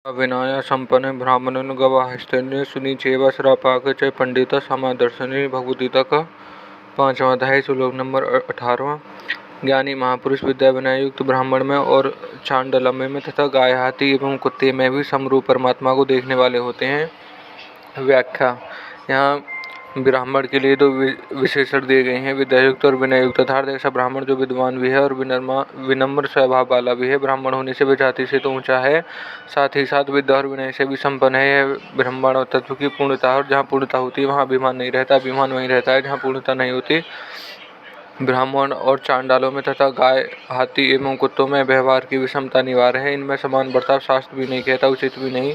विनय संपन्न ब्राह्मणन गवाहस्तन्य सुनी चेवा श्रापाक च पंडिता समादर्शनी भगवद्गीता का 5वां अध्याय श्लोक नंबर 18। ज्ञानी महापुरुष विद्या विनय युक्त ब्राह्मण में और चांडाल में तथा गाय हाथी एवं कुत्ते में भी समरूप परमात्मा को देखने वाले होते हैं। व्याख्या। यहाँ ब्राह्मण के लिए दो विशेषण दिए गए हैं, विद्यायुक्त और विनयुक्त। अर्थात ऐसा ब्राह्मण जो विद्वान भी है और विनम्र स्वभाव वाला भी है। ब्राह्मण होने से वह जाति से तो ऊंचा है, साथ ही साथ विद्या और विनय से भी संपन्न है। यह ब्राह्मण तत्व की पूर्णता, और जहाँ पूर्णता होती है वहाँ अभिमान नहीं रहता, अभिमान वहीं रहता है जहाँ पूर्णता नहीं होती। ब्राह्मण और चांडालों में तथा गाय हाथी एवं कुत्तों में व्यवहार की विषमता अनिवार्य है। इनमें समान बर्ताव शास्त्र भी नहीं कहता, उचित भी नहीं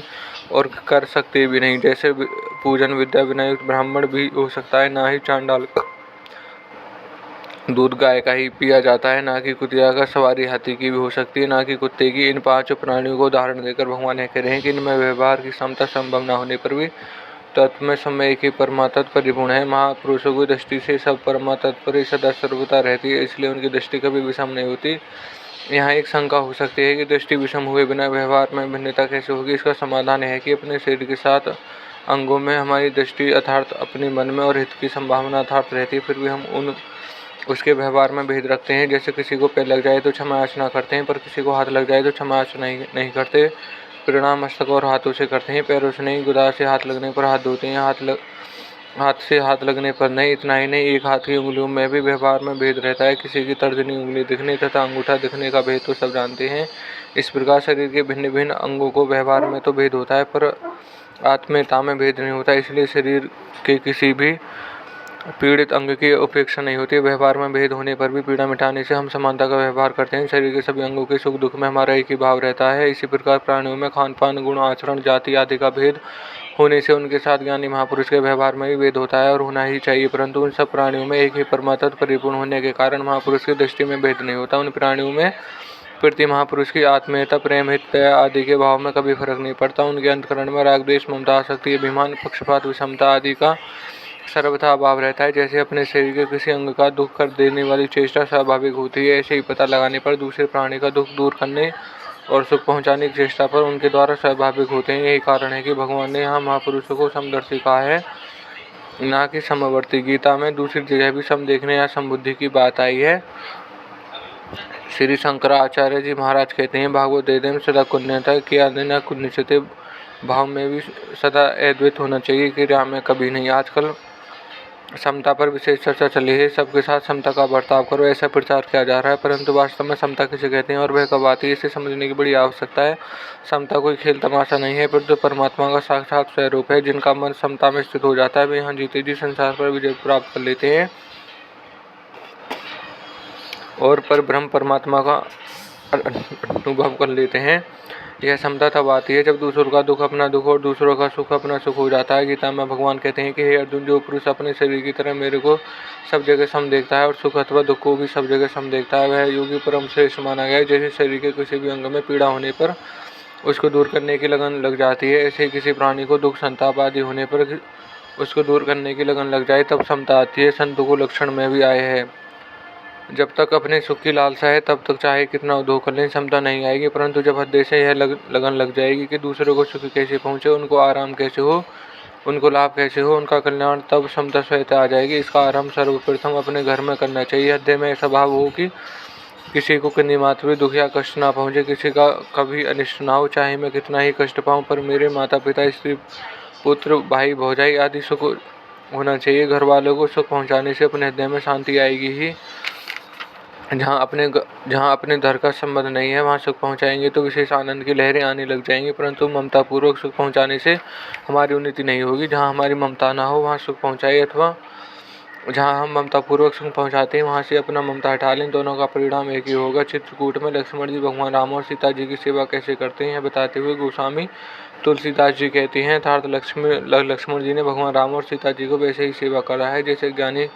और कर सकते भी नहीं। जैसे पूजन विद्या विनयुक्त ब्राह्मण भी हो सकता है, ना ही चांडाल दूध गाय का ही पिया जाता है, ना कि कुतिया का सवारी हाथी की भी हो सकती है, ना कि कुत्ते की। इन पांचों प्राणियों को उदाहरण देकर भगवान यह कह रहे हैं कि इनमें व्यवहार की क्षमता संभव न होने पर भी तत्व में समय एक ही परमात्मा परिपूर्ण है। महापुरुषों की दृष्टि से सब परमात्मा पर सदा सर्वदा रहती है, इसलिए उनकी दृष्टि कभी विषम नहीं होती। यहाँ एक शंका हो सकती है कि दृष्टि विषम हुए बिना व्यवहार में भिन्नता कैसे होगी। इसका समाधान है कि अपने शरीर के साथ अंगों में हमारी दृष्टि अर्थात अपने मन में और हित की संभावना अर्थात रहती है, फिर भी हम उसके व्यवहार में भेद रखते हैं। जैसे किसी को पैर लग जाए तो क्षमा याचना करते हैं, पर किसी को हाथ लग जाए तो क्षमा याचना नहीं करते। प्रणाम मस्तक और हाथों से करते हैं, पैरों से नहीं। गुदा से हाथ लगने पर हाथ धोते हैं, हाथ से हाथ लगने पर नहीं। इतना ही नहीं, एक हाथ की उंगलियों में भी व्यवहार में भेद रहता है। किसी की तर्जनी उंगली दिखने तथा अंगूठा दिखने का भेद तो सब जानते हैं। इस प्रकार शरीर के भिन्न भिन्न अंगों को व्यवहार में तो भेद होता है, पर आत्मीयता में भेद नहीं होता। इसलिए शरीर के किसी भी पीड़ित अंग की उपेक्षा नहीं होती। व्यवहार में भेद होने पर भी पीड़ा मिटाने से हम समानता का व्यवहार करते हैं। शरीर के सभी अंगों के सुख दुख में हमारा एक ही भाव रहता है। इसी प्रकार प्राणियों में खान पान, गुण, आचरण, जाति आदि का भेद होने से उनके साथ ज्ञानी महापुरुष के व्यवहार में भी भेद होता है और होना ही चाहिए, परंतु उन सब प्राणियों में एक ही परमात्मा परिपूर्ण होने के कारण महापुरुष की दृष्टि में भेद नहीं होता। उन प्राणियों में प्रति महापुरुष की आत्मीयता, प्रेम, हित, दया आदि के भाव में कभी फर्क नहीं पड़ता। उनके अंतःकरण में राग, द्वेष, ममता, आसक्ति, अभिमान, पक्षपात, विषमता आदि का सर्वथा अभाव रहता है। जैसे अपने शरीर के किसी अंग का दुख कर देने वाली चेष्टा स्वाभाविक होती है, ऐसे ही पता लगाने पर दूसरे प्राणी का दुख दूर करने और सुख पहुंचाने की चेष्टा पर उनके द्वारा स्वाभाविक होते हैं। यही कारण है कि भगवान ने यहाँ महापुरुषों को समदर्शी कहा है, ना कि समवर्ती। गीता में दूसरी जगह भी सम देखने या समबुद्धि की बात आई है। श्री शंकराचार्य जी महाराज कहते हैं, भागवत वेदम सदा कुन्यता किया न कुन्यते। भाव में भी सदा अद्वैत होना चाहिए, क्रिया में कभी नहीं। आजकल समता पर विशेष चर्चा चली है। सबके साथ समता का बर्ताव करो, ऐसा प्रचार किया जा रहा है, परंतु वास्तव में समता किसे कहते हैं और वह कब आती है, इसे समझने की बड़ी आवश्यकता है। समता कोई खेल तमाशा नहीं है, पर जो परमात्मा का साक्षात स्वरूप है। जिनका मन समता में स्थित हो जाता है वे यहाँ जीते जी संसार पर विजय प्राप्त कर लेते हैं और पर ब्रह्म परमात्मा का अनुभव कर लेते हैं। यह समता तब आती है जब दूसरों का दुख अपना दुख और दूसरों का सुख अपना सुख हो जाता है। गीता में भगवान कहते हैं कि हे अर्जुन, जो पुरुष अपने शरीर की तरह मेरे को सब जगह सम देखता है और सुख अथवा दुख को भी सब जगह सम देखता है, वह योगी परम श्रेष्ठ माना गया है। जैसे शरीर के किसी भी अंग में पीड़ा होने पर उसको दूर करने की लगन लग जाती है, ऐसे किसी प्राणी को दुख संताप आदि होने पर उसको दूर करने की लगन लग जाए तब समता आती है। संतों को लक्षण में भी आए हैं, जब तक अपने सुख की लालसा है तब तक चाहे कितना उद्योग कर लें समता नहीं आएगी, परंतु जब हृदय से यह लगन लग जाएगी कि दूसरों को सुख कैसे पहुँचे, उनको आराम कैसे हो, उनको लाभ कैसे हो, उनका कल्याण, तब समता स्वतः आ जाएगी। इसका आरंभ सर्वप्रथम अपने घर में करना चाहिए। हृदय में ऐसा भाव हो कि किसी को किन्नी मात्र भी दुख या कष्ट ना पहुँचे, किसी का कभी अनिष्ट ना हो, चाहे मैं कितना ही कष्ट पाऊँ, पर मेरे माता पिता, स्त्री, पुत्र, भाई, भौजाई आदि सुख होना चाहिए। घर वालों को सुख पहुँचाने से अपने हृदय में शांति आएगी ही। जहाँ अपने धर का संबंध नहीं है वहाँ सुख पहुँचाएंगे तो विशेष आनंद की लहरें आने लग जाएंगी, परंतु ममता पूर्वक सुख पहुँचाने से हमारी उन्नति नहीं होगी। जहाँ हमारी ममता ना हो वहाँ सुख पहुँचाए, अथवा जहाँ हम ममता पूर्वक सुख पहुँचाते हैं वहाँ से अपना ममता हटा लें, दोनों का परिणाम एक ही होगा। चित्रकूट में लक्ष्मण जी भगवान राम और सीता जी की सेवा कैसे करते हैं बताते हुए गोस्वामी तुलसीदास जी कहते हैं, अर्थात लक्ष्मण जी ने भगवान राम और सीता जी को वैसे ही सेवा करा है जैसे ज्ञानी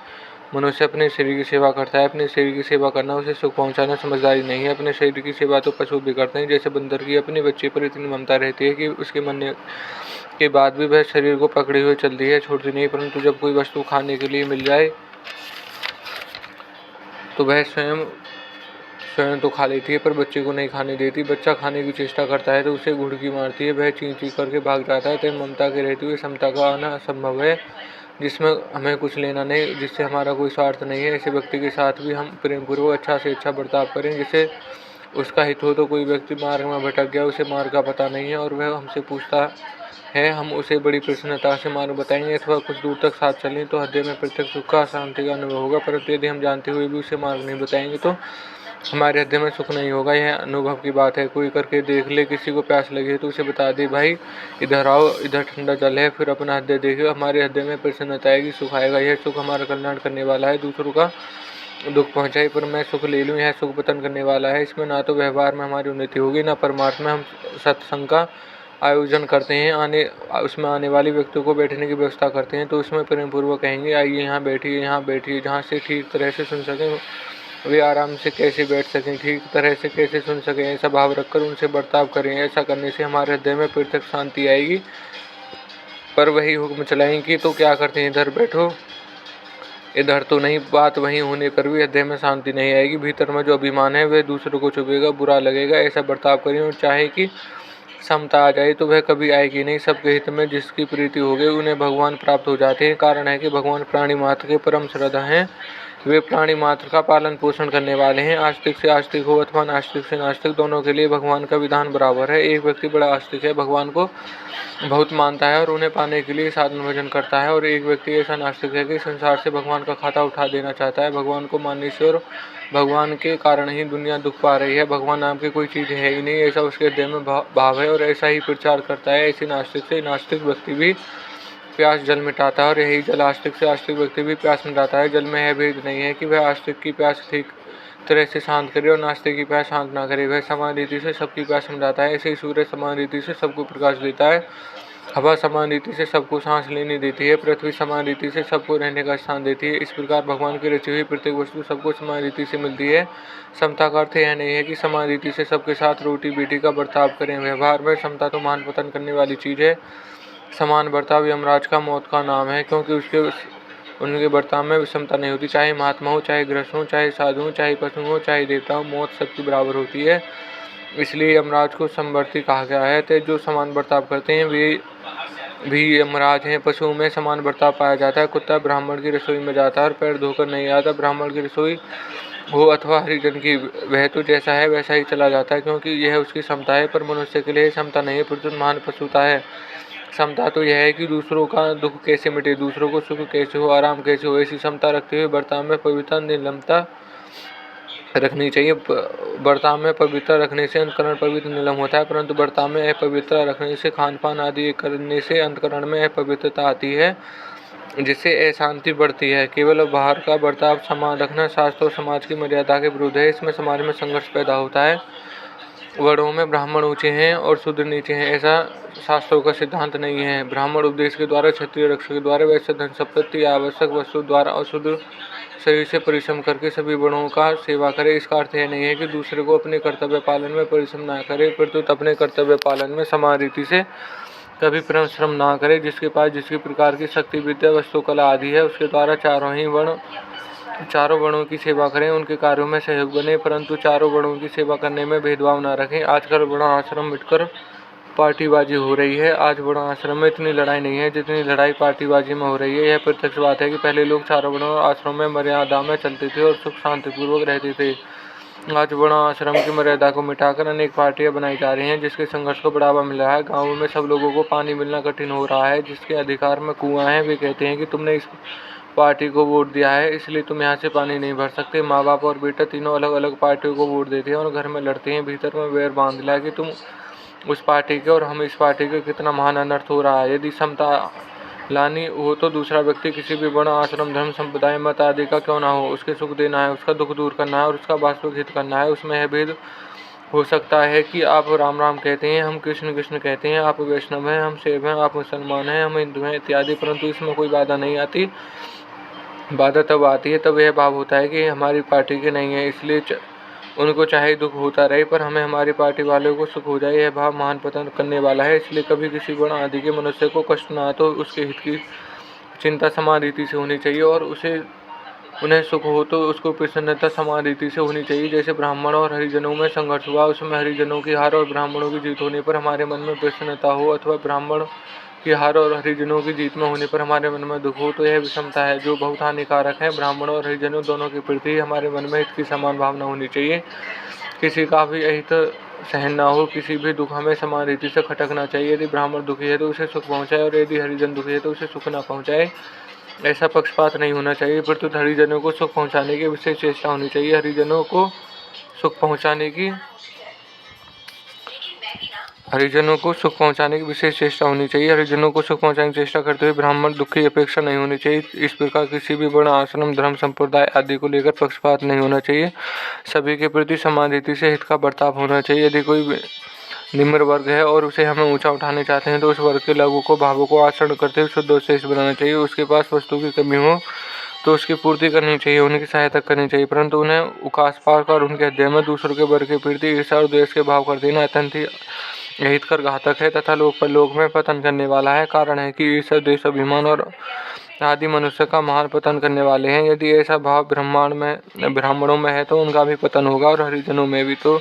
मनुष्य अपने शरीर की सेवा करता है। अपने शरीर की सेवा करना उसे सुख पहुंचाना समझदारी नहीं है। अपने शरीर की सेवा तो पशु भी करते हैं। जैसे बंदर की अपने बच्चे पर इतनी ममता रहती है कि उसके मरने के बाद भी वह शरीर को पकड़े हुए चलती है, छोड़ती नहीं, परंतु जब कोई वस्तु खाने के लिए मिल जाए तो वह स्वयं तो खा लेती है पर बच्चे को नहीं खाने देती। बच्चा खाने की चेष्टा करता है तो उसे घुड़की मारती है। वह चीं-चीं करके भाग जाता है। तो ममता के रहते हुए समता का आना असंभव है, जिसमें हमें कुछ लेना नहीं, जिससे हमारा कोई स्वार्थ नहीं है। ऐसे व्यक्ति के साथ भी हम प्रेम पूर्वक अच्छा से अच्छा बर्ताव करें, जिससे उसका हित हो। तो कोई व्यक्ति मार्ग में भटक गया, उसे मार्ग का पता नहीं है और वह हमसे पूछता है, हम उसे बड़ी प्रसन्नता से मार्ग बताएंगे। अथवा कुछ दूर तक साथ चलें तो हृदय में प्रत्यक्ष सुख का, शांति का अनुभव होगा। परंतु यदि हम जानते हुए भी उसे मार्ग नहीं बताएंगे तो हमारे हृदय में सुख नहीं होगा। यह अनुभव की बात है। कोई करके देख ले, किसी को प्यास लगी है तो उसे बता दे, भाई इधर आओ, इधर ठंडा जल है। फिर अपना हृदय देखो, हमारे हृदय में प्रसन्नता आएगी, सुख आएगा। यह सुख हमारा कल्याण करने वाला है। दूसरों का दुख पहुंचाए पर मैं सुख ले लूं, यह सुख पतन करने वाला है। इसमें ना तो व्यवहार में हमारी उन्नति होगी, ना परमार्थ में। हम सत्संग का आयोजन करते हैं, उसमें आने वाले व्यक्तियों को बैठने की व्यवस्था करते हैं तो उसमें प्रेम पूर्वक कहेंगे, आइए यहाँ बैठिए, यहाँ बैठिए। जहाँ से ठीक तरह से सुन सकें, वे आराम से कैसे बैठ सकें, ठीक तरह से कैसे सुन सकें, ऐसा भाव रखकर उनसे बर्ताव करें। ऐसा करने से हमारे हृदय में प्रत्यक्ष शांति आएगी। पर वही हुक्म चलाएंगे तो क्या करते हैं, इधर बैठो, इधर तो नहीं। बात वहीं होने पर भी हृदय में शांति नहीं आएगी। भीतर में जो अभिमान है वह दूसरों को चुभेगा, बुरा लगेगा। ऐसा बर्ताव करें और चाहे कि समता आ जाए तो वह कभी आएगी नहीं। सबके हित में जिसकी प्रीति हो गई उन्हें भगवान प्राप्त हो जाते हैं। कारण है कि भगवान प्राणी मात्र के परम श्रद्धा हैं। वे प्राणी मात्र का पालन पोषण करने वाले हैं। आस्तिक से आस्तिक हो अथवा नास्तिक से नास्तिक, दोनों के लिए भगवान का विधान बराबर है। एक व्यक्ति बड़ा आस्तिक है, भगवान को बहुत मानता है और उन्हें पाने के लिए साधन भजन करता है, और एक व्यक्ति ऐसा नास्तिक है कि संसार से भगवान का खाता उठा देना चाहता है। भगवान को मानने से और भगवान के कारण ही दुनिया दुख पा रही है। भगवान नाम की कोई चीज़ है ही नहीं, ऐसा उसके हृदय में भाव है और ऐसा ही प्रचार करता है। ऐसे नास्तिक से नास्तिक व्यक्ति भी प्यास जल मिटाता है और यही जल आस्तिक से आस्तिक व्यक्ति भी प्यास मिटाता है। जल में यह भेद नहीं है कि वह आस्तिक की प्यास ठीक तरह से शांत करे और नास्तिक की प्यास शांत ना करे। वह समान रीति से सबकी प्यास मिटाता है। ऐसे ही सूर्य समान रीति से सबको प्रकाश देता है। हवा समान रीति से सबको सांस लेने देती है। पृथ्वी समान रीति से सबको रहने का स्थान देती है। इस प्रकार भगवान की रची हुई प्रत्येक वस्तु सबको समान रीति से मिलती है। समता का अर्थ यह नहीं है कि समान रीति से सबके साथ रोटी बेटी का बर्ताव करें। व्यवहार में समता तो मान पतन करने वाली चीज़ है। समान बर्ताव यमराज का मौत का नाम है, क्योंकि उनके बर्ताव में विषमता नहीं होती। चाहे महात्मा हो, चाहे गृहस्थ हो, चाहे साधु हो, चाहे पशु हो, चाहे देवता हो, मौत सबकी बराबर होती है। इसलिए यमराज को समवर्ती कहा गया है। तो जो समान बर्ताव करते हैं वे भी यमराज हैं। पशुओं में समान बर्ताव पाया जाता है। कुत्ता ब्राह्मण की रसोई में जाता है और पैर धोकर नहीं आता। ब्राह्मण की रसोई हो अथवा हरिजन की, वह तो जैसा है वैसा ही चला जाता है, क्योंकि यह उसकी क्षमता है। पर मनुष्य के लिए क्षमता नहीं है, प्रत्युत महान पशुता है। क्षमता तो यह है कि दूसरों का दुख कैसे मिटे, दूसरों को सुख कैसे हो, आराम कैसे हो, ऐसी क्षमता रखते हुए बर्ताव में पवित्रता निर्मलता रखनी चाहिए। बर्ताव में पवित्रता रखने से अंतकरण पवित्र नीलम होता है, परंतु बर्ताव में अपवित्रता रखने से, खान पान आदि करने से अंतकरण में अपवित्रता आती है, जिससे अशांति बढ़ती है। केवल बाहर का बर्ताव समान रखना शास्त्र और समाज की मर्यादा के विरुद्ध है। इसमें समाज में संघर्ष पैदा होता है। वर्णों में ब्राह्मण ऊंचे हैं और शूद्र नीचे हैं, ऐसा शास्त्रों का सिद्धांत नहीं है। ब्राह्मण उपदेश के द्वारा, क्षत्रिय रक्षक के द्वारा, वैश्य धन संपत्ति आवश्यक वस्तु द्वारा और शूद्र शरीर से परिश्रम करके सभी वर्णों का सेवा करे। इसका अर्थ यह नहीं है कि दूसरे को अपने कर्तव्य पालन में परिश्रम ना करे, प्रत्युत अपने कर्तव्य पालन में समान रीति से कभी परिश्रम ना करे। जिसके पास जिसकी प्रकार की शक्ति, विद्या, वस्तु, कला आदि है, उसके द्वारा चारों वर्णों की सेवा करें, उनके कार्यों में सहयोग बने, परंतु चारों वर्णों की सेवा करने में भेदभाव न रखें। आजकल वर्ण आश्रम मिटकर पार्टीबाजी हो रही है। आज वर्ण आश्रम में इतनी लड़ाई नहीं है जितनी लड़ाई पार्टीबाजी में हो रही है। यह प्रत्यक्ष बात है कि पहले लोग चारों वर्ण आश्रम में मर्यादा में चलते थे और सुख शांतिपूर्वक रहते थे। आज वर्ण आश्रम की मर्यादा को मिटाकर अनेक पार्टियां बनाई जा रही हैं, जिसके संघर्ष को बढ़ावा मिल रहा है। गाँवों में सब लोगों को पानी मिलना कठिन हो रहा है। जिसके अधिकार में कुआं है वे कहते हैं कि तुमने इस पार्टी को वोट दिया है इसलिए तुम यहाँ से पानी नहीं भर सकते। माँ बाप और बेटा तीनों अलग अलग पार्टियों को वोट देते हैं और घर में लड़ते हैं। भीतर में वैर बांध लिया कि तुम उस पार्टी के और हम इस पार्टी के, कितना महान अनर्थ हो रहा है। यदि समता लानी हो तो दूसरा व्यक्ति किसी भी वर्ण, आश्रम, धर्म, संप्रदाय, मत आदि का क्यों ना हो, उसके सुख देना है, उसका दुख दूर करना है और उसका वास्तविक हित करना है। उसमें यह भेद हो सकता है कि आप राम राम कहते हैं, हम कृष्ण कृष्ण कहते हैं, आप वैष्णव हैं, हम शैव हैं, आप मुसलमान हैं, हम हिंदू हैं इत्यादि, परंतु इसमें कोई बाधा नहीं आती। बाधा तब आती है तब यह भाव होता है कि हमारी पार्टी के नहीं है, इसलिए उनको चाहे दुख होता रहे पर हमें हमारी पार्टी वालों को सुख हो जाए। यह भाव महान पतन करने वाला है। इसलिए कभी किसी वर्ण आदि के मनुष्य को कष्ट ना तो उसके हित की चिंता समान रीति से होनी चाहिए और उसे उन्हें सुख हो तो उसको प्रसन्नता समान रीति से होनी चाहिए। जैसे ब्राह्मणों और हरिजनों में संघर्ष हुआ, उसमें हरिजनों की हार और ब्राह्मणों की जीत होने पर हमारे मन में प्रसन्नता हो, अथवा ब्राह्मण की हार और हरिजनों की जीत में होने पर हमारे मन में दुख हो, तो यह विषमता है जो बहुत हानिकारक है। ब्राह्मणों और हरिजनों दोनों के प्रति हमारे मन में हित की समान भावना होनी चाहिए। किसी का भी अहित सहन न हो, किसी भी दुख हमें समान रीति से खटकना चाहिए। यदि ब्राह्मण दुखी है तो उसे सुख पहुँचाए, और यदि हरिजन दुखी है तो उसे सुख न पहुँचाए। ऐसा पक्षपात नहीं होना चाहिए, प्रत्युत हरिजनों को सुख पहुँचाने की विशेष चेष्टा होनी चाहिए। हरिजनों को सुख पहुँचाने की विशेष चेष्टा होनी चाहिए। हरिजनों को सुख पहुँचाने की चेष्टा करते हुए ब्राह्मण दुख की अपेक्षा नहीं होनी चाहिए। इस प्रकार किसी भी वर्ण, आश्रम, धर्म, संप्रदाय आदि को लेकर पक्षपात नहीं होना चाहिए। सभी के प्रति समान रीति से हित का बर्ताव होना चाहिए। यदि कोई निम्न वर्ग है और उसे हमें ऊंचा उठाने चाहते हैं तो उस वर्ग के लोगों को, भावों को आचरण करते हुए शुद्ध और श्रेष्ठ बनाना चाहिए। उसके पास वस्तु की कमी हो तो उसकी पूर्ति करनी चाहिए, उनकी सहायता करनी चाहिए, परंतु उन्हें उकास पाकर उनके हृदय में दूसरों के वर्ग के प्रति ईर्ष्या और द्वेष के भाव कर देना अत्यंत ही अहितकर घातक है तथा लोक में पतन करने वाला है। कारण है कि ईर्ष्या, द्वेष, अभिमान और आदि मनुष्य का महान पतन करने वाले हैं। यदि ऐसा भाव ब्राह्मणों में है तो उनका भी पतन होगा, और हरिजनों में भी तो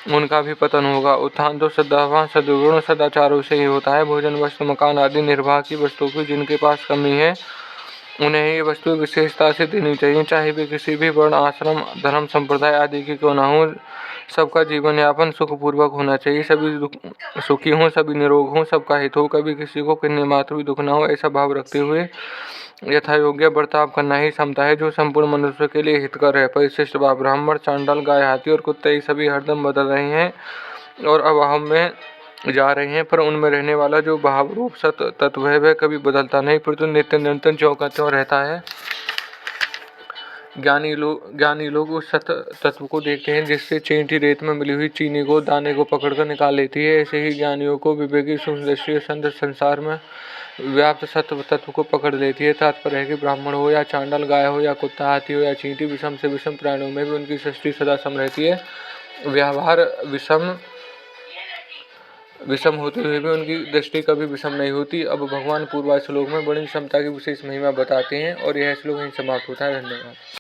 उनका भी पतन होगा। उत्थान तो सद्भाव, सद्गुण, सदाचारों से ही होता है। भोजन, वस्त्र, मकान आदि निर्वाह की वस्तुओं की जिनके पास कमी है उन्हें ये वस्तु विशेषता से देनी चाहिए, चाहे वे किसी भी वर्ण, आश्रम, धर्म, संप्रदाय आदि की क्यों न हो। सबका जीवन यापन सुखपूर्वक होना चाहिए, सभी सुखी हों, सभी निरोग हों, सबका हित हो, कभी किसी को किन्हीं मात्र भी दुख न हो। ऐसा भाव रखते हुए यथा योग्य बर्ताव करना ही समता है, जो संपूर्ण मनुष्य के लिए हितकर है। परिशिष्ट भाव, ब्राह्मण, चांडाल, गाय, हाथी और कुत्ते ये सभी हरदम बदल रहे हैं और अभाव में जा रहे हैं, पर उनमें रहने वाला जो भाव रूप सत तत्व है वह कभी बदलता नहीं, परंतु नित्य निरंतर ज्यों का त्यों रहता है। ज्ञानी लोग उस सत तत्व को देखते हैं जिससे चींटी रेत में मिली हुई चीनी को, दाने को पकड़कर निकाल लेती है। ऐसे ही ज्ञानियों को विवेकी सूक्ष्म दृष्टि संसार में व्याप्त सत्व तत्व को पकड़ लेती है। तात्पर्य है कि ब्राह्मण हो या चांडाल, गाय हो या कुत्ता, हाथी हो या चींटी, विषम से विषम प्राणियों में भी उनकी सृष्टि सदा सम रहती है। व्यवहार विषम होते हुए भी उनकी दृष्टि कभी विषम नहीं होती। अब भगवान पूर्वा श्लोक में बड़ी क्षमता की विशेष महिमा बताते हैं और यह श्लोक यहीं समाप्त होता है। धन्यवाद।